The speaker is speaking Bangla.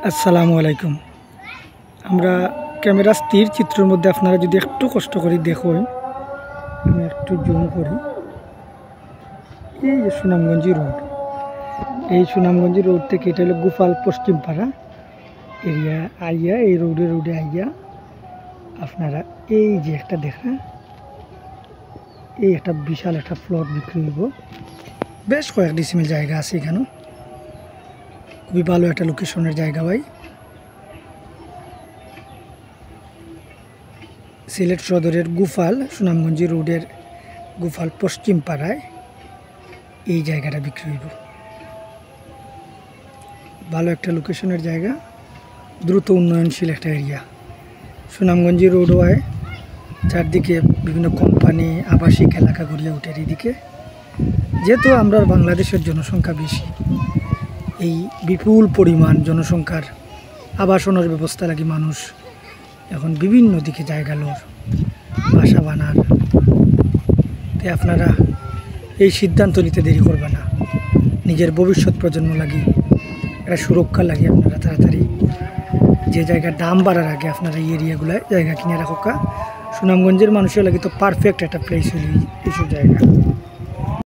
আসসালামু আলাইকুম। আমরা ক্যামেরা স্থির চিত্রের মধ্যে আপনারা যদি একটু কষ্ট করে দেখুন, আমি একটু জুম করি। এই যে সুনামগঞ্জি রোড, এই সুনামগঞ্জি রোড থেকে এটা হলো গোপাল পশ্চিমপাড়া এরিয়া আইয়া, এই রোডে আইয়া আপনারা এই যে একটা দেখা, এই একটা বিশাল একটা প্লট বিক্রি হইব। বেশ কয়েক ডিসিমিল জায়গা আছে এখানে, খুবই ভালো একটা লোকেশনের জায়গা ভাই। সিলেট সদরের গোপাল সুনামগঞ্জি রোডের গোপাল পশ্চিম পাড়ায় এই জায়গাটা বিক্রি হইব। ভালো একটা লোকেশনের জায়গা, দ্রুত উন্নয়নশীল একটা এরিয়া। সুনামগঞ্জি রোড হয়, চারদিকে বিভিন্ন কোম্পানি আবাসিক এলাকা গড়িয়ে ওঠে এইদিকে। যেহেতু আমরা বাংলাদেশের জনসংখ্যা বেশি, এই বিপুল পরিমাণ জনসংখ্যার আবাসনের ব্যবস্থা লাগি মানুষ এখন বিভিন্ন দিকে জায়গা লোর বাসা বানার। তাই আপনারা এই সিদ্ধান্ত নিতে দেরি করবে না। নিজের ভবিষ্যৎ প্রজন্ম লাগি, এটা সুরক্ষা লাগে আপনারা তাড়াতাড়ি যে জায়গার দাম বাড়ার আগে আপনারা এই এরিয়াগুলায় জায়গা কিনে রাখা। সুনামগঞ্জের মানুষের লাগে তো পারফেক্ট একটা প্লেস হইল এইসব জায়গা।